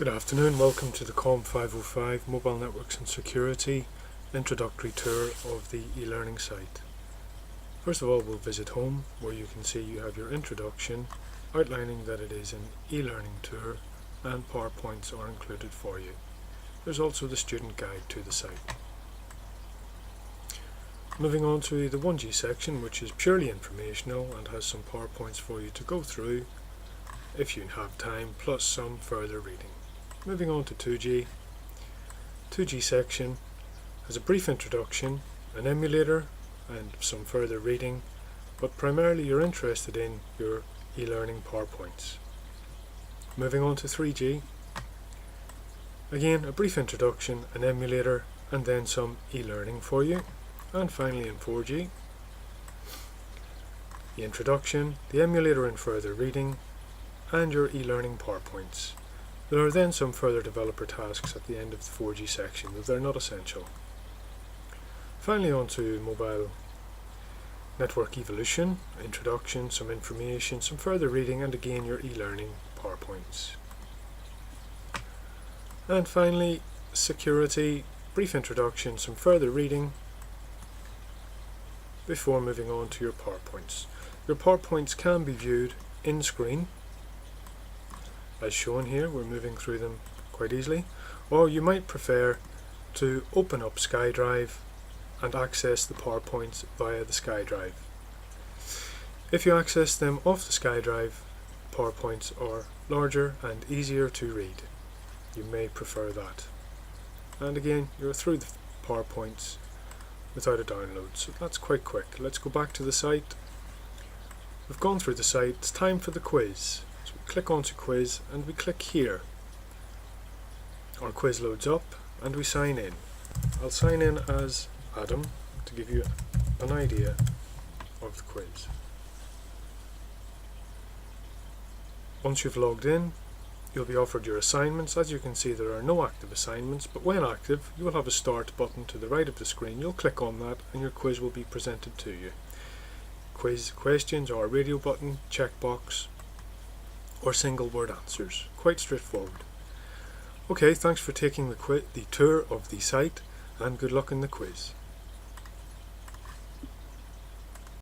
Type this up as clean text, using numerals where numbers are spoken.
Good afternoon, welcome to the COM 505 Mobile Networks and Security introductory tour of the e-learning site. First of all, we'll visit home, where you can see you have your introduction outlining that it is an e-learning tour and PowerPoints are included for you. There's also the student guide to the site. Moving on to the 1G section, which is purely informational and has some PowerPoints for you to go through if you have time, plus some further reading. Moving on to 2G. 2G section has a brief introduction, an emulator and some further reading, but primarily you're interested in your e-learning PowerPoints. Moving on to 3G. Again, a brief introduction, an emulator and then some e-learning for you. And finally in 4G, the introduction, the emulator and further reading, and your e-learning PowerPoints. There are then some further developer tasks at the end of the 4G section, though they're not essential. Finally on to mobile network evolution, introduction, some information, some further reading, and again your e-learning PowerPoints. And finally security, brief introduction, some further reading, before moving on to your PowerPoints. Your PowerPoints can be viewed in screen, as shown here. We're moving through them quite easily, or you might prefer to open up SkyDrive and access the PowerPoints via the SkyDrive. If you access them off the SkyDrive, PowerPoints are larger and easier to read. You may prefer that. And again, you're through the PowerPoints without a download, so that's quite quick. Let's go back to the site. We've gone through the site, it's time for the quiz. So we click onto quiz and we click here. Our quiz loads up and we sign in. I'll sign in as Adam to give you an idea of the quiz. Once you've logged in, you'll be offered your assignments. As you can see, there are no active assignments, but when active you will have a start button to the right of the screen. You'll click on that and your quiz will be presented to you. Quiz questions are radio button, checkbox, or single word answers. Quite straightforward. Okay, thanks for taking the tour of the site and good luck in the quiz.